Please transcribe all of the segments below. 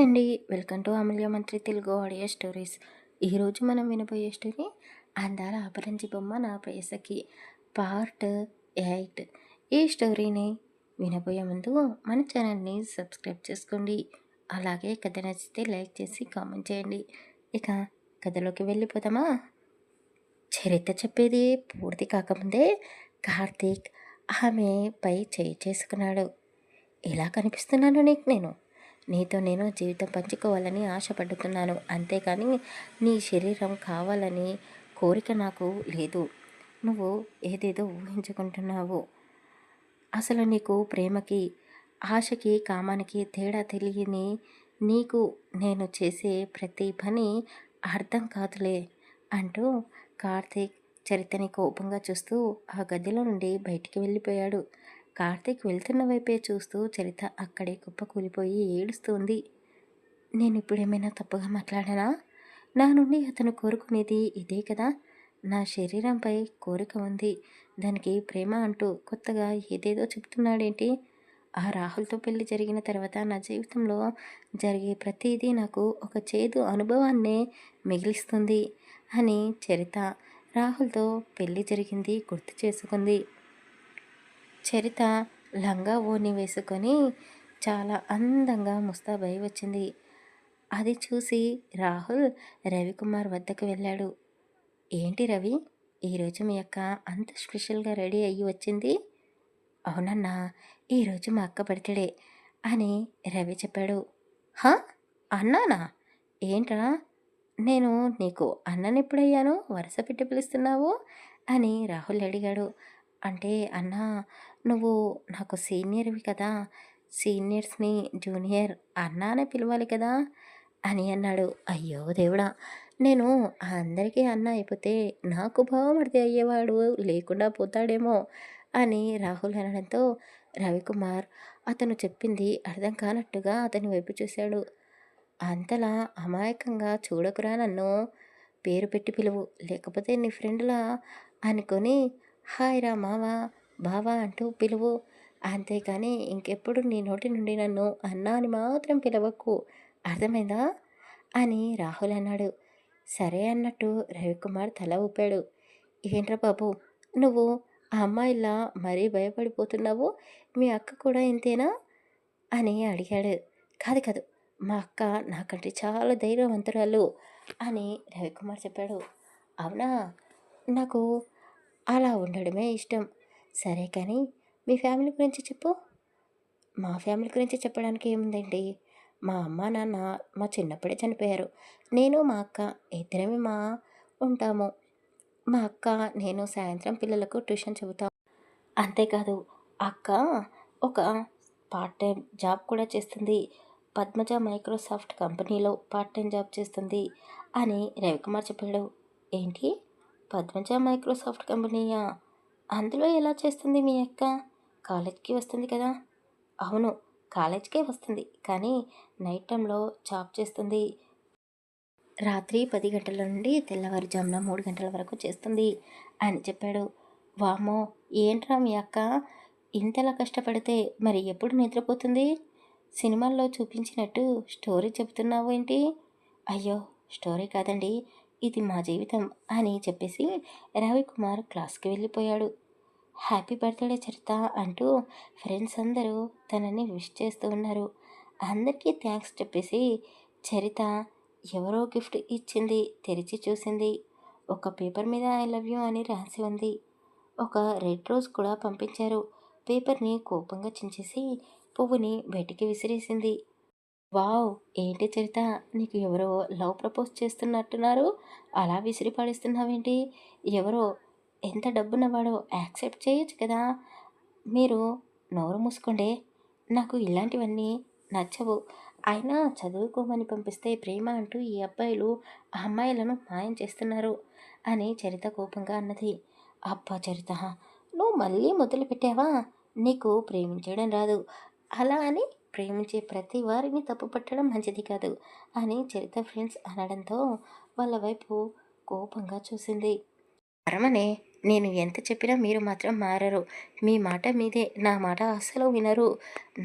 అండి. Welcome to అమూల్య మంత్రి Telugu audio stories. ఈరోజు మనం వినబోయే స్టోరీ అందాల అపరంజి బొమ్మ నా ప్రేయసకి పార్ట్ 8. ఈ స్టోరీని వినబోయే ముందు మన ఛానల్ని సబ్స్క్రైబ్ చేసుకోండి. అలాగే కథ నచ్చితే లైక్ చేసి కామెంట్ చేయండి. ఇక కథలోకి వెళ్ళిపోదామా? చరిత్ర చెప్పేది పూర్తి కాకముందే కార్తీక్ ఆమెపై చేయి చేసుకున్నాడు. ఎలా కనిపిస్తున్నాను నీకు నేను? నీతో నేను జీవితం పంచుకోవాలని ఆశపడుతున్నాను, అంతేకాని నీ శరీరం కావాలని కోరిక నాకు లేదు. నువ్వు ఏదేదో ఊహించుకుంటున్నావు. అసలు నీకు ప్రేమకి, ఆశకి, కామానికి తేడా తెలియని నీకు నేను చేసే ప్రతి పని అర్థం కాదులే అంటూ కార్తీక్ చరితని కోపంగా చూస్తూ ఆ గదిలో నుండి బయటికి వెళ్ళిపోయాడు. కార్తీక్ వెళ్తున్న వైపే చూస్తూ చరిత అక్కడే కుప్పకూలిపోయి ఏడుస్తుంది. నేను ఇప్పుడేమైనా తప్పుగా మాట్లాడానా? నా నుండి అతను కోరుకునేది ఇదే కదా. నా శరీరంపై కోరిక ఉంది, దానికి ప్రేమ అంటూ కొత్తగా ఏదేదో చెప్తున్నాడేంటి? ఆ రాహుల్తో పెళ్లి జరిగిన తర్వాత నా జీవితంలో జరిగే ప్రతిదీ నాకు ఒక చేదు అనుభవాన్నే మిగిలిస్తుంది అని చరిత రాహుల్తో పెళ్లి జరిగింది గుర్తు చేసుకుంది. చరిత లంగా ఓని వేసుకొని చాలా అందంగా ముస్తాబై వచ్చింది. అది చూసి రాహుల్ రవికుమార్ వద్దకు వెళ్ళాడు. ఏంటి రవి, ఈరోజు మీ అక్క అంత స్పెషల్గా రెడీ అయ్యి వచ్చింది? అవునన్నా, ఈరోజు మా అక్క బర్త్డే అని రవి చెప్పాడు. హా, అన్నానా? ఏంట్రా, నేను నీకు అన్ననెప్పుడయ్యాను వరుస పెట్టి పిలుస్తున్నావు అని రాహుల్ అడిగాడు. అంటే అన్నా, నువ్వు నాకు సీనియర్వి కదా, సీనియర్స్ని జూనియర్ అన్నా అని పిలవాలి కదా అని అన్నాడు. అయ్యో దేవుడా, నేను అందరికీ అన్న అయిపోతే నాకు బావమరిది అయ్యేవాడు లేకుండా పోతాడేమో అని రాహుల్ అనడంతో రవికుమార్ అతను చెప్పింది అర్థం కానట్టుగా అతని వైపు చూశాడు. అంతలా అమాయకంగా చూడకురా నన్ను, పేరు పెట్టి పిలువు, లేకపోతే నీ ఫ్రెండ్లా అనుకొని హాయ్ రా మావా, బావా అంటూ పిలువు, అంతేకాని ఇంకెప్పుడు నీ నోటి నుండి నన్ను అన్నా అని మాత్రం పిలవకు, అర్థమైందా అని రాహుల్ అన్నాడు. సరే అన్నట్టు రవికుమార్ తల ఊపాడు. ఏంట్రా బాబు, నువ్వు ఆ అమ్మాయిలా మరీ భయపడిపోతున్నావు, మీ అక్క కూడా ఇంతేనా అని అడిగాడు. కాదు కాదు, మా అక్క నాకంటే చాలా ధైర్యవంతురాలు అని రవికుమార్ చెప్పాడు. అవునా, నాకు అలా ఉండడమే ఇష్టం. సరే కానీ మీ ఫ్యామిలీ గురించి చెప్పు. మా ఫ్యామిలీ గురించి చెప్పడానికి ఏముందండి, మా అమ్మ నాన్న మా చిన్నప్పుడే చనిపోయారు. నేను మా అక్క ఇద్దరమే ఉంటాము. మా అక్క నేను సాయంత్రం పిల్లలకు ట్యూషన్ చెబుతాం. అంతేకాదు అక్క ఒక పార్ట్ టైం జాబ్ కూడా చేస్తుంది. పద్మజ మైక్రోసాఫ్ట్ కంపెనీలో పార్ట్ టైం జాబ్ చేస్తుంది అని రవికుమార్ చెప్పాడు. ఏంటి, పద్మజ మైక్రోసాఫ్ట్ కంపెనీయా? అందులో ఎలా చేస్తుంది మీ అక్క? కాలేజ్కి వస్తుంది కదా? అవును, కాలేజ్కే వస్తుంది, కానీ నైట్ టైంలో జాబ్ చేస్తుంది. రాత్రి 10 గంటల నుండి తెల్లవారుజామున 3 గంటల వరకు చేస్తుంది అని చెప్పాడు. వామ్మో, ఏంట్రా మీ అక్క ఇంతలా కష్టపడితే మరి ఎప్పుడు నిద్రపోతుంది? సినిమాల్లో చూపించినట్టు స్టోరీ చెబుతున్నావు ఏంటి? అయ్యో, స్టోరీ కాదండి, ఇది మా జీవితం అని చెప్పేసి రవికుమార్ క్లాస్కి వెళ్ళిపోయాడు. హ్యాపీ బర్త్డే చరిత అంటూ ఫ్రెండ్స్ అందరూ తనని విష్ చేస్తూ ఉన్నారు. అందరికీ థ్యాంక్స్ చెప్పేసి చరిత ఎవరో గిఫ్ట్ ఇచ్చింది తెరిచి చూసింది. ఒక పేపర్ మీద ఐ లవ్ యూ అని రాసి ఉంది. ఒక రెడ్ రోజ్ కూడా పంపించారు. పేపర్ని కోపంగా చించేసి పువ్వుని బయటికి విసిరేసింది. వావ్, ఏంటి చరిత, నీకు ఎవరో లవ్ ప్రపోజ్ చేస్తున్నట్టున్నారు, అలా విసిరి పడేస్తున్నావేంటి? ఎవరో ఎంత డబ్బున్నవాడో యాక్సెప్ట్ చేయొచ్చు కదా. మీరు నోరు మూసుకోండి, నాకు ఇలాంటివన్నీ నచ్చవు. అయినా చదువుకోమని పంపిస్తే ప్రేమ అంటూ ఈ అబ్బాయిలు ఆ అమ్మాయిలను మాయం చేస్తున్నారు అని చరిత కోపంగా అన్నది. అబ్బా చరిత, నువ్వు మళ్ళీ మొదలు పెట్టావా? నీకు ప్రేమించడం రాదు, అలా అని ప్రేమించే ప్రతి వారిని తప్పు పట్టడం మంచిది కాదు అని చరిత ఫ్రెండ్స్ అనడంతో వాళ్ళ వైపు కోపంగా చూసింది. అరమనే, నేను ఎంత చెప్పినా మీరు మాత్రం మారరు. మీ మాట మీదే, నా మాట అస్సలు వినరు.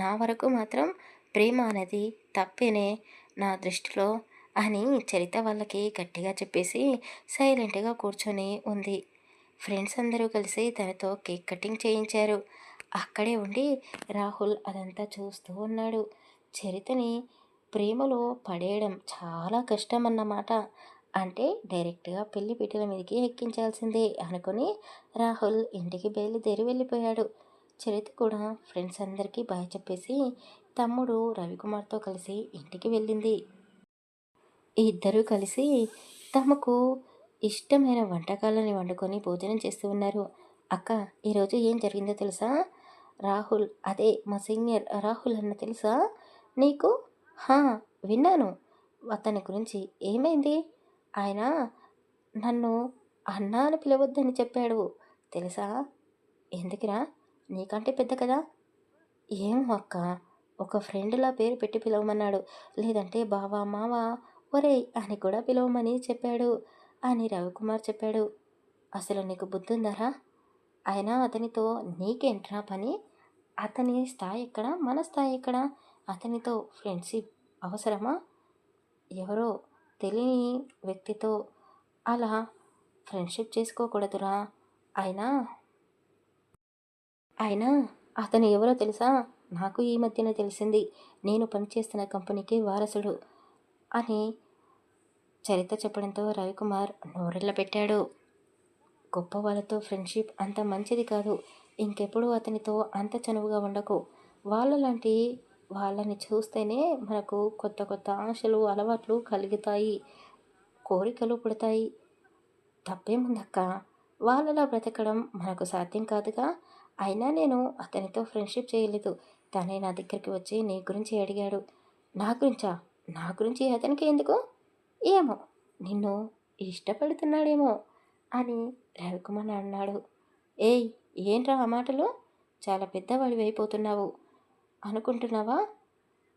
నా వరకు మాత్రం ప్రేమ అనేది తప్పేనే. నా దృష్టిలో అని చరిత వాళ్ళకి గట్టిగా చెప్పేసి సైలెంట్గా కూర్చొని ఉంది. ఫ్రెండ్స్ అందరూ కలిసి తనతో కేక్ కటింగ్ చేయించారు. అక్కడే ఉండి రాహుల్ అదంతా చూస్తూ ఉన్నాడు. చరితని ప్రేమలో పడేయడం చాలా కష్టం అన్నమాట. అంటే డైరెక్ట్‌గా పెళ్లి పీటల మీదకి ఎక్కించాల్సిందే అనుకుని రాహుల్ ఇంటికి బయలుదేరి వెళ్ళిపోయాడు. చరిత కూడా ఫ్రెండ్స్ అందరికీ బాయ్ చెప్పేసి తమ్ముడు రవికుమార్తో కలిసి ఇంటికి వెళ్ళింది. ఇద్దరూ కలిసి తమకు ఇష్టమైన వంటకాలని వండుకొని భోజనం చేస్తూ ఉన్నారు. అక్క, ఈరోజు ఏం జరిగిందో తెలుసా? రాహుల్, అదే మా సీనియర్ రాహుల్ అన్న తెలుసా నీకు? హా, విన్నాను. అతని గురించి ఏమైంది? ఆయన నన్ను అన్న అని పిలవద్దని చెప్పాడు తెలుసా? ఎందుకురా? నీకంటే పెద్ద కదా. ఏమో అక్క, ఒక ఫ్రెండ్‌లా పేరు పెట్టి పిలవమన్నాడు. లేదంటే బావ, మావ, ఒరేయ్ అని కూడా పిలవమని చెప్పాడు అని రవికుమార్ చెప్పాడు. అసలు నీకు బుద్ధుందారా? అయినా అతనితో నీకేంట్రా పని? అతని స్థాయి ఎక్కడ? మన స్థాయి ఎక్కడ? అతనితో ఫ్రెండ్‌షిప్ అవసరమా? ఎవరో తెలియని వ్యక్తితో అలా ఫ్రెండ్‌షిప్ చేసుకోకూడదురా. అయినా అయినా అతను ఎవరో తెలుసా? నాకు ఈ మధ్యనే తెలిసింది. నేను పనిచేస్తున్న కంపెనీకి వారసుడు అని చరిత చెప్పడంతో రవికుమార్ నోరెళ్ళబెట్టాడు. గొప్ప వాళ్ళతో ఫ్రెండ్షిప్ అంత మంచిది కాదు. ఇంకెప్పుడూ అతనితో అంత చనువుగా ఉండకు. వాళ్ళలాంటి వాళ్ళని చూస్తేనే మనకు కొత్త కొత్త ఆశలు, అలవాట్లు కలుగుతాయి. కోరికలు పుడతాయి. తప్పేముందక్కా? వాళ్ళలా బ్రతకడం మనకు సాధ్యం కాదుగా. అయినా నేను అతనితో ఫ్రెండ్షిప్ చేయలేదు. తనే నా దగ్గరికి వచ్చి నీ గురించి అడిగాడు. నా గురించా? నా గురించి అతనికి ఎందుకు? ఏమో, నిన్ను ఇష్టపడుతున్నాడేమో అని రవికుమార్ అన్నాడు. ఏయ్, ఏంట్రా ఆ మాటలు? చాలా పెద్దవాడివైపోతున్నావు అనుకుంటున్నావా?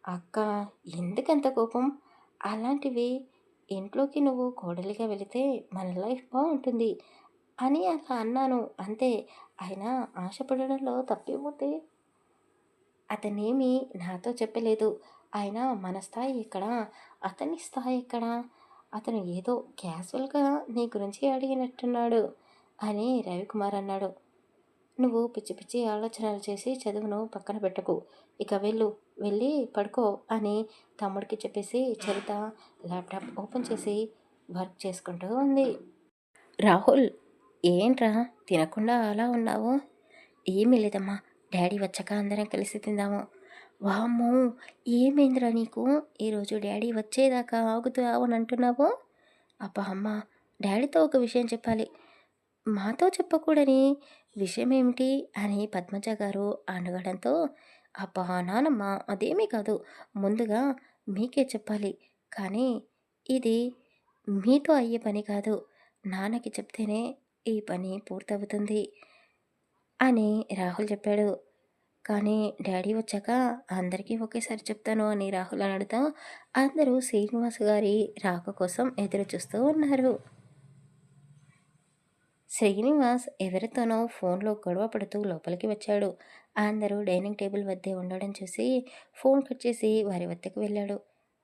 అక్క, ఎందుకంత కోపం? అలాంటివి ఇంట్లోకి నువ్వు కోడలిగా వెళితే మన లైఫ్ బాగుంటుంది అని అలా అన్నాను అంతే. అయినా ఆశపడడంలో తప్పేముంది? అతనేమి నాతో చెప్పలేదు. అయినా మన స్థాయి ఎక్కడా? అతని స్థాయి ఎక్కడా? అతను ఏదో క్యాజువల్‌గా నీ గురించి అడిగినట్టున్నాడు అని రవికుమార్ అన్నాడు. నువ్వు పిచ్చి పిచ్చి ఆలోచనలు చేసి చదువును పక్కన పెట్టకు. ఇక వెళ్ళు, వెళ్ళి పడుకో అని తమ్ముడికి చెప్పేసి చరిత ల్యాప్టాప్ ఓపెన్ చేసి వర్క్ చేసుకుంటూ ఉంది. రాహుల్, ఏంట్రా తినకుండా అలా ఉన్నావు? ఏమీ లేదమ్మా, డాడీ వచ్చాక అందరం కలిసి తిందాము. వామ్మో, ఏమైందిరా నీకు? ఈరోజు డాడీ వచ్చేదాకా ఆగుతావు అని అంటున్నావు? అబ్బా అమ్మ, డాడీతో ఒక విషయం చెప్పాలి. మాతో చెప్పకూడని విషయమేమిటి అని పద్మజ గారు అడగడంతో, అబ్బా నానమ్మ, అదేమీ కాదు. ముందుగా మీకే చెప్పాలి. కానీ ఇది మీతో అయ్యే పని కాదు. నాన్నకి చెప్తేనే ఈ పని పూర్తవుతుంది అని రాహుల్ చెప్పాడు. కానీ డాడీ వచ్చాక అందరికీ ఒకేసారి చెప్తాను అని రాహుల్ అనడంతో అందరూ శ్రీనివాస్ గారి రాక కోసం ఎదురు చూస్తూ ఉన్నారు. శ్రీనివాస్ ఎవరితోనో ఫోన్లో గొడవ పడుతూ లోపలికి వచ్చాడు. అందరూ డైనింగ్ టేబుల్ వద్దే ఉండడం చూసి ఫోన్ కట్ చేసి వారి వద్దకు వెళ్ళాడు.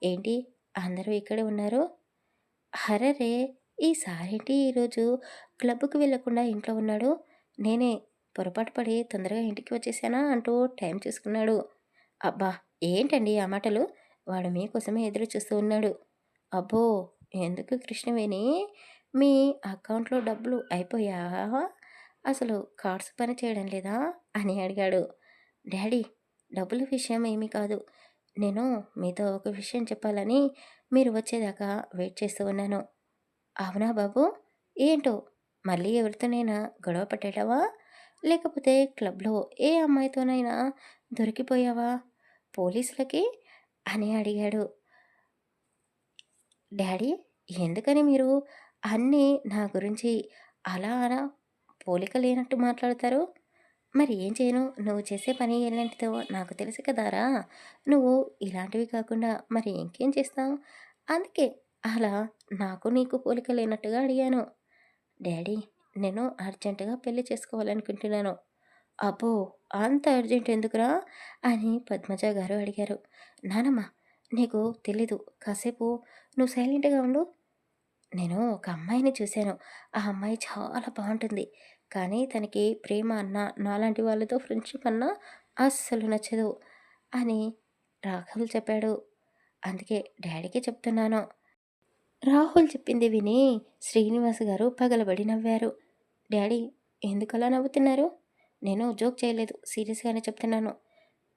ఏంటి, అందరూ ఇక్కడే ఉన్నారు? అరెరే, ఈసారేంటి ఈరోజు క్లబ్‌కి వెళ్ళకుండా ఇంట్లో ఉన్నాడు? నేనే పొరపాటు పడి తొందరగా ఇంటికి వచ్చేసానా అంటూ టైం చూసుకున్నాడు. అబ్బా, ఏంటండి ఆ మాటలు? వాడు మీకోసమే ఎదురు చూస్తూ ఉన్నాడు. అబ్బో, ఎందుకు కృష్ణవేణి, మీ అకౌంట్లో డబ్బులు అయిపోయావా? అసలు కార్డ్స్ పని చేయడం లేదా అని అడిగాడు. డాడీ, డబ్బుల విషయం ఏమీ కాదు. నేను మీతో ఒక విషయం చెప్పాలని మీరు వచ్చేదాకా వెయిట్ చేస్తూ ఉన్నాను. అవునా బాబు? ఏంటో, మళ్ళీ ఎవరితోనైనా గొడవ పట్టావా? లేకపోతే క్లబ్‌లో ఏ అమ్మాయితోనైనా దొరికిపోయావా పోలీసులకి అని అడిగాడు. డాడీ, ఎందుకని మీరు అన్నీ నా గురించి అలా అలా పోలిక లేనట్టు మాట్లాడతారు? మరి ఏం చేయను? నువ్వు చేసే పని ఎలాంటిదో నాకు తెలుసు కదారా! నువ్వు ఇలాంటివి కాకుండా మరి ఇంకేం చేస్తావు? అందుకే అలా నాకు నీకు పోలిక లేనట్టుగా అడిగాను. డాడీ, నేను అర్జెంటుగా పెళ్లి చేసుకోవాలనుకుంటున్నాను. అబ్బో, అంత అర్జెంట్ ఎందుకురా? అని పద్మజ గారు అడిగారు. నానమ్మ, నీకు తెలీదు. కాసేపు నువ్వు సైలెంట్‌గా ఉండు. నేను ఒక అమ్మాయిని చూశాను. ఆ అమ్మాయి చాలా బావుంటుంది. కానీ తనకి ప్రేమ అన్నా, నాలాంటి వాళ్ళతో ఫ్రెండ్‌షిప్ అన్నా అస్సలు నచ్చదు" అని రాహుల్ చెప్పాడు. అందుకే డ్యాడీకి చెప్తున్నాను. రాహుల్ చెప్పింది విని శ్రీనివాస్ గారు పగలబడి నవ్వారు. డ్యాడీ ఎందుకలా నవ్వుతున్నారు? నేను జోక్ చేయలేదు. సీరియస్‌గానే చెప్తున్నాను.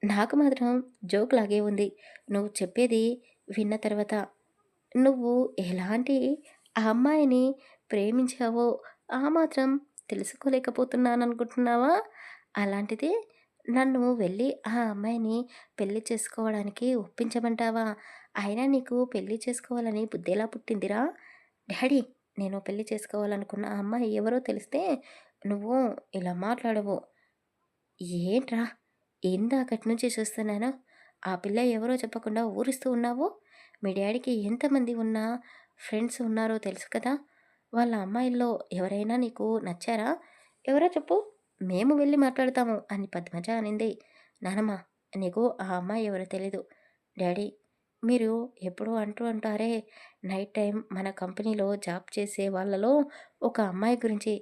నాకు మాత్రం జోక్ లాగే ఉంది. నువ్వు చెప్పేది విన్న తర్వాత. నువ్వు ఎలాంటి ఆ అమ్మాయిని ప్రేమించావో ఆ మాత్రం తెలుసుకోలేకపోతున్నాననుకుంటున్నావా? అలాంటిది నన్ను వెళ్ళి ఆ అమ్మాయిని పెళ్లి చేసుకోవడానికి ఒప్పించమంటావా? అయినా నీకు పెళ్లి చేసుకోవాలని బుద్ధెలా పుట్టిందిరా? డ్యాడీ నేను పెళ్లి చేసుకోవాలనుకున్న ఆ అమ్మాయి ఎవరో తెలిస్తే నువ్వు ఇలా మాట్లాడవు. ఏంట్రా? ఇందాకటి నుంచి చూస్తున్నాను. ఆ పిల్ల ఎవరో చెప్పకుండా ఊరిస్తూ ఉన్నావు. మీ డ్యాడీకి ఎంతమంది ఉన్నా ఫ్రెండ్స్ ఉన్నారో తెలుసు కదా! వాళ్ళ అమ్మాయిల్లో ఎవరైనా నీకు నచ్చారా? ఎవరో చెప్పు. మేము వెళ్లి మాట్లాడతాము అని పద్మజ అనింది. నానమ్మ నీకు ఆ అమ్మాయి ఎవరో తెలీదు. డ్యాడీ మీరు ఎప్పుడూ అంటూ ఉంటారే నైట్ టైం మన కంపెనీలో జాబ్ చేసే వాళ్ళలో ఒక అమ్మాయి గురించి,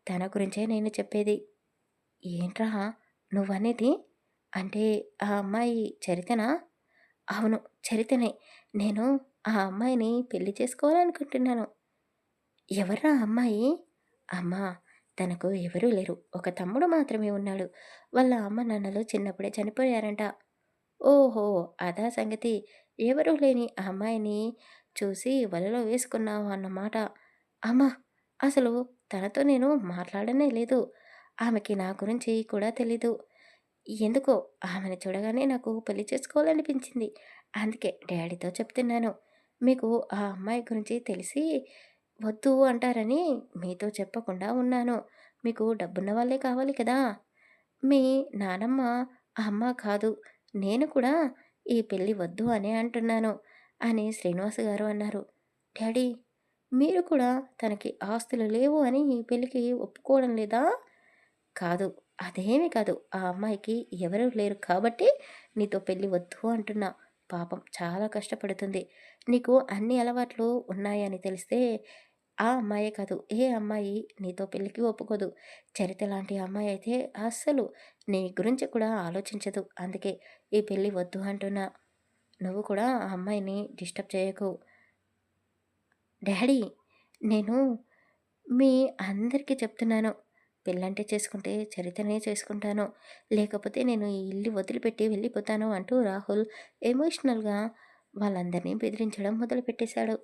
తన గురించే నేను చెప్పేది. ఏంట్రా నువ్వనేది? అంటే ఆ అమ్మాయి చరితనా? అవును. చరితనే. నేను ఆ అమ్మాయిని పెళ్లి చేసుకోవాలనుకుంటున్నాను. ఎవర్రా ఆ అమ్మాయి? అమ్మా! తనకు ఎవరూ లేరు. ఒక తమ్ముడు మాత్రమే ఉన్నాడు. వాళ్ళ అమ్మ నాన్నలు చిన్నప్పుడే చనిపోయారంట. ఓహో! అదా సంగతి. ఎవరూ లేని ఆ అమ్మాయిని చూసి వలలో వేసుకున్నావు అన్నమాట. అమ్మా! అసలు తనతో నేను మాట్లాడనే లేదు. ఆమెకి నా గురించి కూడా తెలీదు. ఎందుకో ఆమెను చూడగానే నాకు పెళ్లి చేసుకోవాలనిపించింది. అందుకే డ్యాడీతో చెప్తున్నాను. మీకు ఆ అమ్మాయి గురించి తెలిసి వద్దు అంటారని మీతో చెప్పకుండా ఉన్నాను. మీకు డబ్బున్న వాళ్ళే కావాలి కదా! మీ నానమ్మ, అమ్మ కాదు. నేను కూడా ఈ పెళ్లి వద్దు అనే అంటున్నాను అని శ్రీనివాస్ గారు అన్నారు. డ్యాడీ మీరు కూడా తనకి ఆస్తులు లేవు అని ఈ పెళ్ళికి ఒప్పుకోవడం లేదా? కాదు. అదేమీ కాదు. ఆ అమ్మాయికి ఎవరూ లేరు కాబట్టి నీతో పెళ్లి వద్దు అంటున్నా. పాపం చాలా కష్టపడుతుంది. నీకు అన్ని అలవాట్లు ఉన్నాయని తెలిస్తే ఆ అమ్మాయే కాదు, ఏ అమ్మాయి నీతో పెళ్ళికి ఒప్పుకోదు. చరిత లాంటి అమ్మాయి అయితే అస్సలు నీ గురించి కూడా ఆలోచించదు. అందుకే ఈ పెళ్లి వద్దు అంటున్నా. నువ్వు కూడా ఆ అమ్మాయిని డిస్టర్బ్ చేయకు. డ్యాడీ నేను మీ అందరికీ చెప్తున్నాను. పెళ్ళంటే చేసుకుంటే చరితనే చేసుకుంటాను. లేకపోతే నేను ఈ ఇల్లు వదిలిపెట్టి వెళ్ళిపోతాను అంటూ రాహుల్ ఎమోషనల్‌గా వాళ్ళందరినీ బెదిరించడం మొదలుపెట్టేశాడు.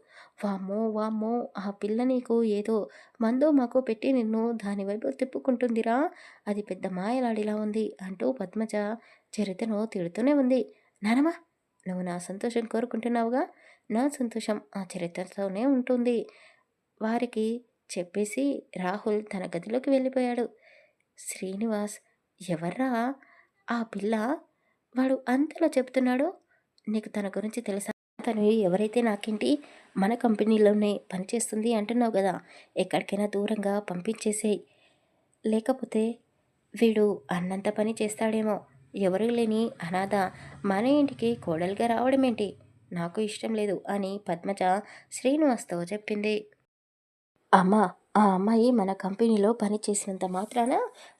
వామ్మో! వామ్మో! ఆ పిల్ల నీకు ఏదో మందో మాకో పెట్టి నిన్ను దాని వైపు తిప్పుకుంటుందిరా! అది పెద్ద మాయలాడిలా ఉంది అంటూ పద్మజ చరితను తిడుతూనే ఉంది. నానమ్మ నువ్వు నా సంతోషం కోరుకుంటున్నావుగా! నా సంతోషం ఆ చరిత్రతోనే ఉంటుంది. వారికి చెప్పేసి రాహుల్ తన గదిలోకి వెళ్ళిపోయాడు. శ్రీనివాస్ ఎవర్రా ఆ పిల్ల? వాడు అంతలా చెప్తున్నాడు. నీకు తన గురించి తెలుసా? తను ఎవరైతే నాకేంటి మన కంపెనీలోనే పనిచేస్తుంది అంటున్నావు గదా! ఎక్కడికైనా దూరంగా పంపించేసేయి. లేకపోతే వీడు అన్నంత పని చేస్తాడేమో. ఎవరూ లేని అనాథ మన ఇంటికి కోడలుగా రావడమేంటి? నాకు ఇష్టం లేదు అని పద్మజ శ్రీనివాస్‌తో చెప్పింది. అమ్మా! ఆ అమ్మాయి మన కంపెనీలో పని చేసినంత మాత్రాన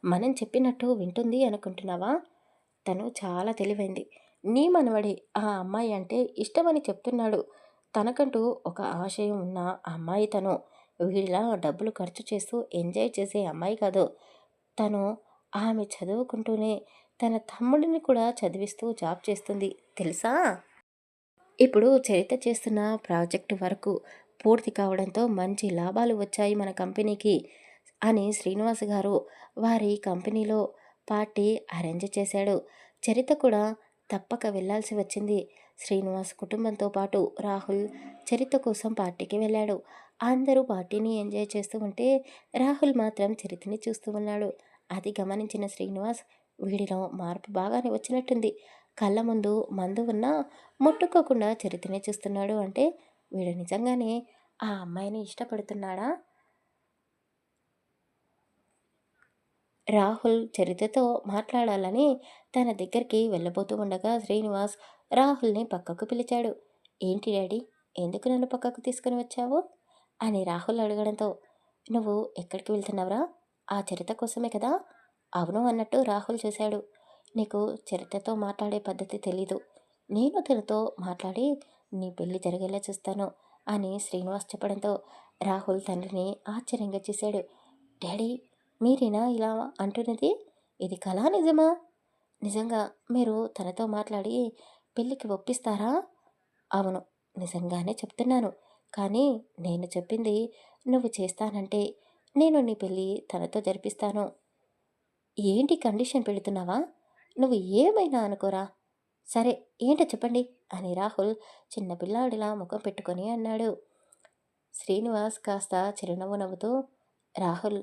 మనం చెప్పినట్టు వింటుంది అనుకుంటున్నావా? తను చాలా తెలివైంది. నీ మనవడే ఆ అమ్మాయి అంటే ఇష్టమని చెప్తున్నాడు. తనకంటూ ఒక ఆశయం ఉన్న అమ్మాయి తను. వీడిలా డబ్బులు ఖర్చు చేస్తూ ఎంజాయ్ చేసే అమ్మాయి కాదు. తను ఆమె చదువుకుంటూనే తన తమ్ముడిని కూడా చదివిస్తూ జాబ్ చేస్తుంది. తెలుసా? ఇప్పుడు చరిత చేస్తున్న ప్రాజెక్ట్ వర్క్ పూర్తి కావడంతో మంచి లాభాలు వచ్చాయి మన కంపెనీకి అని శ్రీనివాస్ గారు వారి కంపెనీలో పార్టీ అరేంజ్ చేశాడు. చరిత కూడా తప్పక వెళ్ళాల్సి వచ్చింది. శ్రీనివాస్ కుటుంబంతో పాటు రాహుల్ చరిత కోసం పార్టీకి వెళ్ళాడు. అందరూ పార్టీని ఎంజాయ్ చేస్తూ ఉంటే రాహుల్ మాత్రం చరితని చూస్తూ ఉన్నాడు. అది గమనించిన శ్రీనివాస్ వీడిలో మార్పు బాగానే వచ్చినట్టుంది. కళ్ళ ముందు మందు ఉన్నా ముట్టుకోకుండా చరితనే చూస్తున్నాడు అంటే వీడు నిజంగానే ఆ అమ్మాయిని ఇష్టపడుతున్నాడా? రాహుల్ చరితతో మాట్లాడాలని తన దగ్గరికి వెళ్ళబోతూ ఉండగా శ్రీనివాస్ రాహుల్ని పక్కకు పిలిచాడు. ఏంటి డాడీ, ఎందుకు నన్ను పక్కకు తీసుకుని వచ్చావు అని రాహుల్ అడగడంతో, నువ్వు ఎక్కడికి వెళ్తున్నావురా, ఆ చరిత కోసమే కదా. అవును అన్నట్టు రాహుల్ చూశాడు. నీకు చరితతో మాట్లాడే పద్ధతి తెలీదు. నేను తనతో మాట్లాడి నీ పెళ్లి జరిగేలా చూస్తాను అని శ్రీనివాస్ చెప్పడంతో రాహుల్ తండ్రిని ఆశ్చర్యంగా చూశాడు. డాడీ, మీరేనా ఇలా అంటున్నది? ఇది కళా నిజమా? నిజంగా మీరు తనతో మాట్లాడి పెళ్ళికి ఒప్పిస్తారా? అవును, నిజంగానే చెప్తున్నాను. కానీ నేను చెప్పింది నువ్వు చేస్తానంటే నేను నీ పెళ్ళి తనతో జరిపిస్తాను. ఏంటి కండిషన్ పెడుతున్నావా? నువ్వు ఏమైనా అనుకోరా. సరే, ఏంటో చెప్పండి అని రాహుల్ చిన్న పిల్లాడిలా ముఖం పెట్టుకొని అన్నాడు. శ్రీనివాస్ కాస్త చిరునవ్వు నవ్వుతూ రాహుల్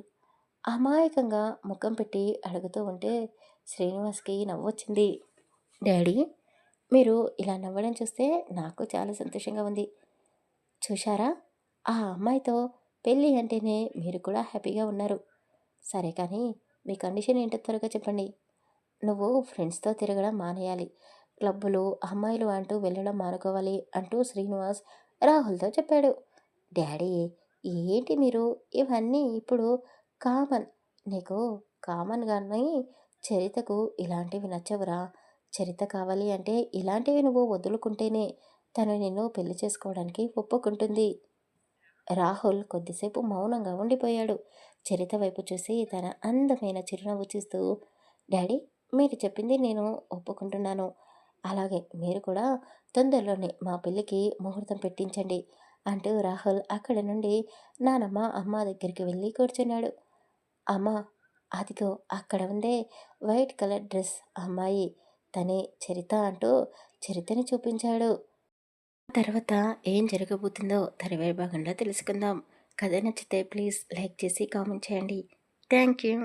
అమాయకంగా ముఖం పెట్టి అడుగుతూ ఉంటే శ్రీనివాస్కి నవ్వొచ్చింది. డాడీ, మీరు ఇలా నవ్వడం చూస్తే నాకు చాలా సంతోషంగా ఉంది. చూశారా, ఆ అమ్మాయితో పెళ్ళి అంటేనే మీరు కూడా హ్యాపీగా ఉన్నారు. సరే కానీ మీ కండిషన్ ఏంటో త్వరగా చెప్పండి. నువ్వు ఫ్రెండ్స్తో తిరగడం మానేయాలి, క్లబ్బులు అమ్మాయిలు అంటూ వెళ్ళడం మానుకోవాలి అంటూ శ్రీనివాస్ రాహుల్తో చెప్పాడు. డాడీ, ఏంటి మీరు ఇవన్నీ ఇప్పుడు కామన్. నీకు కామన్ కానీ చరితకు ఇలాంటివి నచ్చవురా. చరిత కావాలి అంటే ఇలాంటివి నువ్వు వదులుకుంటేనే తను నిన్ను పెళ్లి చేసుకోవడానికి ఒప్పుకుంటుంది. రాహుల్ కొద్దిసేపు మౌనంగా ఉండిపోయాడు. చరిత వైపు చూసి తన అందమైన చిరునవ్వు చూస్తూ, డాడీ, మీరు చెప్పింది నేను ఒప్పుకుంటున్నాను. అలాగే మీరు కూడా తొందరలోనే మా పెళ్ళికి ముహూర్తం పెట్టించండి అంటూ రాహుల్ అక్కడి నుండి నానమ్మ అమ్మ దగ్గరికి వెళ్ళి కూర్చున్నాడు. అమ్మ, అదిగో అక్కడ ఉందే వైట్ కలర్ డ్రెస్ అమ్మాయి, తనే చరిత అంటూ చరితని చూపించాడు. తర్వాత ఏం జరగబోతుందో తర్వాయి భాగంలో తెలుసుకుందాం. కథ నచ్చితే ప్లీజ్ లైక్ చేసి కామెంట్ చేయండి. Thank you.